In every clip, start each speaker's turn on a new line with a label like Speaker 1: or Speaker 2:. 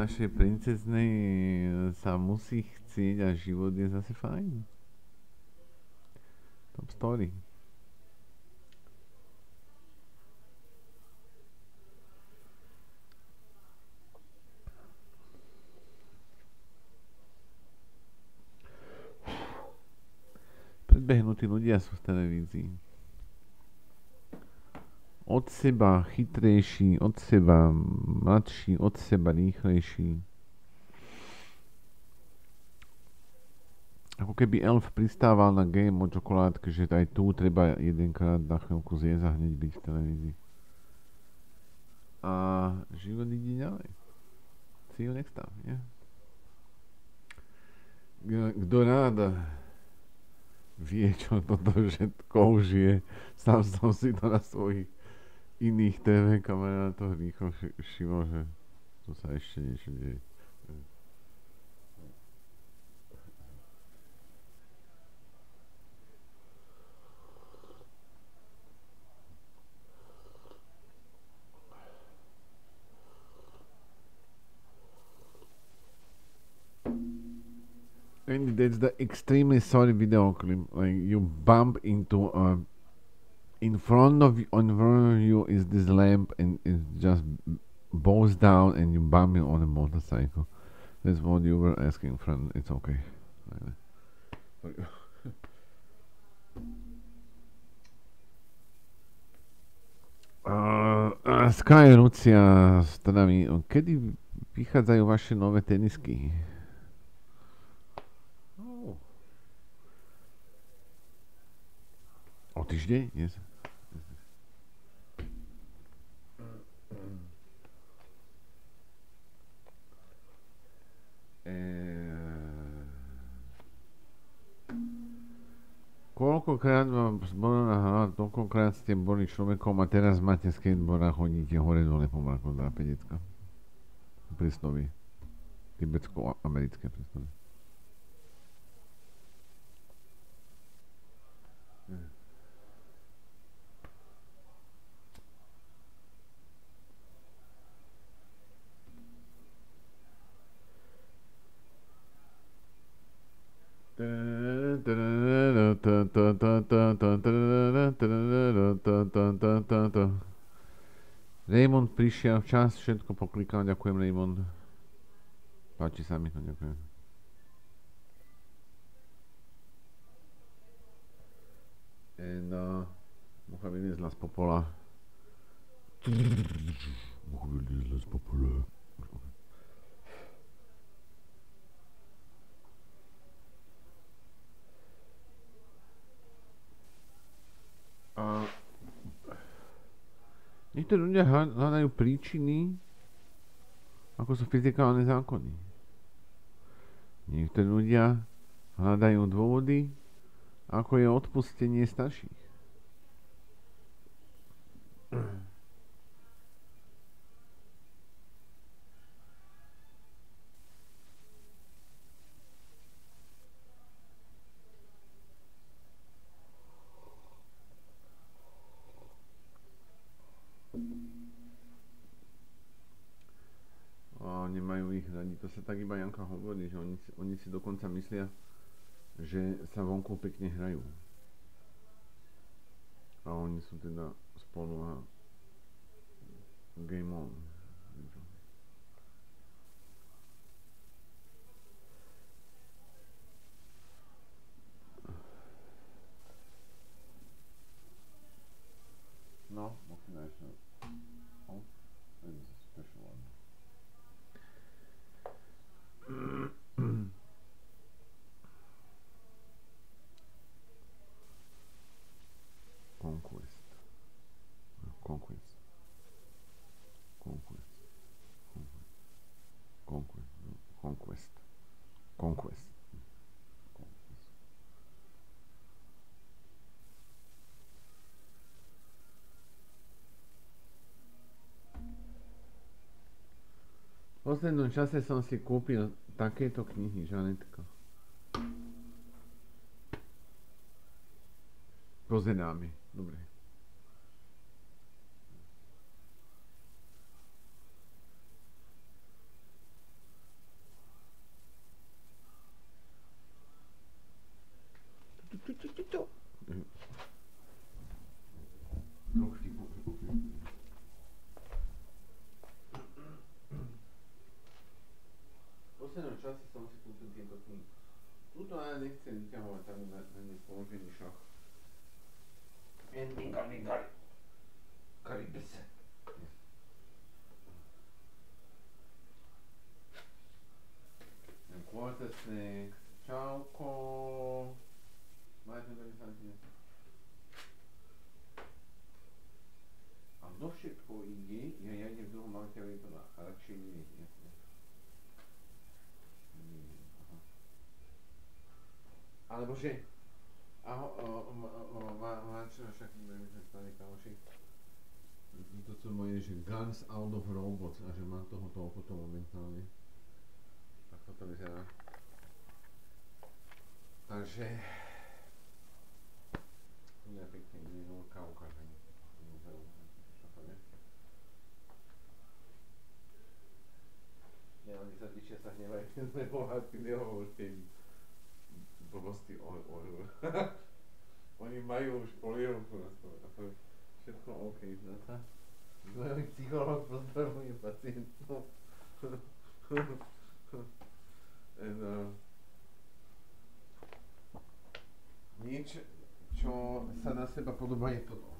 Speaker 1: našej princeznej sa musí chcieť a život je zase fajn. Top story. Predbehnutí ľudia sú v televízii. Od seba chytrejší, od seba mladší, od seba rýchlejší. Ako keby elf pristával na game o čokoládke, že aj tu treba jedenkrát na chvíľku zjesť a hneď byť v televízii. A život ide ďalej. See you next time, yeah? Kto rád vie, čo toto všetko už je, sám som si to na svojich iných TV kamarátoch rýchlo všimol, že tu sa ešte niečo deje. And that's the extremely sorry video clip. Like you bump into in front of you is this lamp and it just bows down and you bump it on a motorcycle. That's what you were asking, friend. It's okay. Sky Lucia, kedy vychádzajú vaše nové tenisky? O týždeň? Yes. Koľkokrát vám zborená hlava, toľkokrát ste boli človekom a teraz máte skateboard a chodíte hore dole po Marko Drápedecka. Príslovie. Tibetsko-americké príslovie. Raymond prišiel včas, všetko poklikal, ďakujem Raymond. Páči sa mi to, ďakujem. And mucha vyliezla z popola. Mucha vyliezla z popola. Niektorí ľudia hľadajú príčiny, ako sú fyzikálne zákony. Niektorí ľudia hľadajú dôvody, ako je odpustenie starších. Nemajú ich radi. To sa tak iba Janka hovorí, že oni si dokonca myslia, že sa vonku pekne hrajú. A oni sú teda spolu a game on. No, multinational. Oh, this is a special one. Conquest. Conquest. Conquest. Conquest. Conquest. Conquest. V poslednom čase som si kúpil takéto knihy, Žanetka. Pozeráme, dobre. Alebo že máš však neviem, že stane kamoši. To sú moje, že Guns Out of Robots a že mám toho toľko to momentálne. Tak toto vyzerá. Takže tu je pekne veľká ukáženie. Čo to je? Ja, oni sa dičia sa hnevajú, keď sme bohatí, nehovor tej blbosti o Oni majú už polierovku na stole a to je všetko OK, znáta? Môj psychológ pozdravuje pacientov. Nič, čo sa na seba podobá, je toto.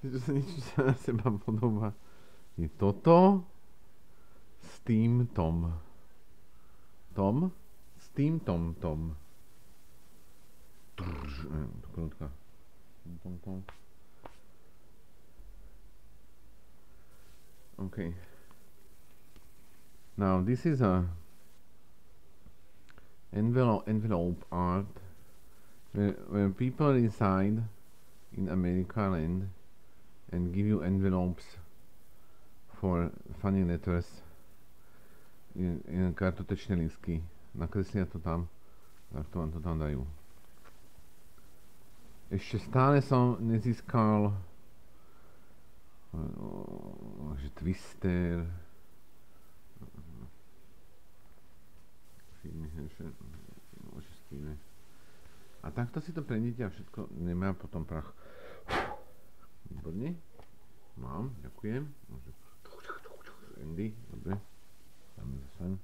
Speaker 1: Nič, čo sa na seba podobá, je toto s tým Tom. Tom? S tým Tom. Krótka. Tom. Okay. Now this is a envelope art where people reside in America land and give you envelopes for funny letters in kartotečné lístky. Nakreslia to tam, tak to vám to tam dajú. Ešte stále som nezískal že Twister a takto si to prendíte a všetko nemá potom prach. Výborne. Mám, ďakujem. Andy, dobre. Dáme zase.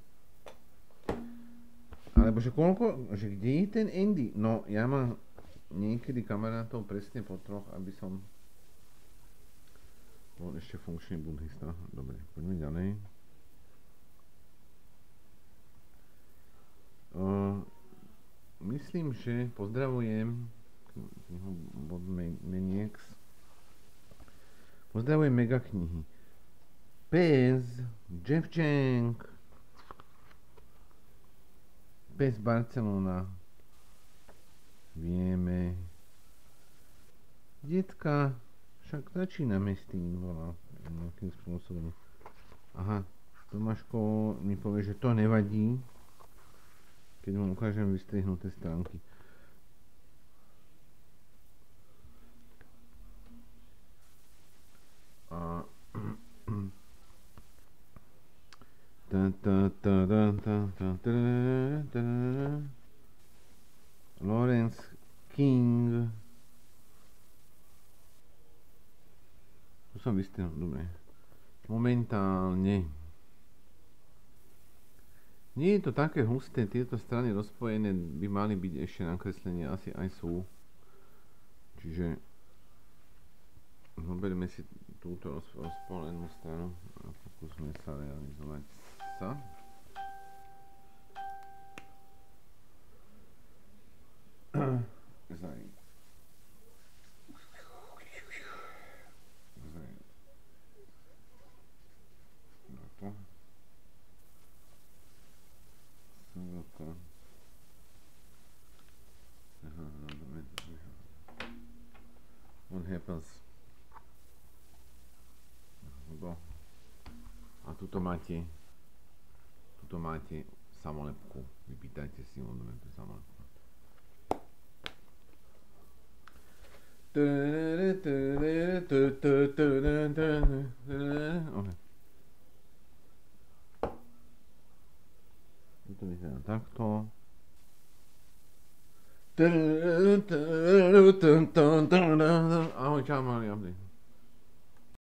Speaker 1: Alebo že koľko, že kde je ten Andy? No, ja mám niekedy kamarátov presne po troch, aby som bol ešte funkčný buddhista. Dobre, poďme ďalej. Myslím, že pozdravujem Meniax. Pozdravujem mega knihy. Pes, Jevčenk, Pes Barcelona. Vieme. Detka, však začíname s tým, volá, nejakým spôsobom. Aha, Tomáško mi povie, že to nevadí, keď vám ukážem vystrihnuté stránky. A Lawrence King. Tu som vystrihnul, dobre. Momentálne. Nie je to také husté, tieto strany rozpojené by mali byť ešte nakreslenie, asi aj sú. Čiže zoberme si túto rozpojenú stranu a pokúsme sa realizovať sa. What happens? A tuto máte samolepku. Vypýtajte si o tú samolepku. To vyzerá takto. Ahoj, čau, malý update.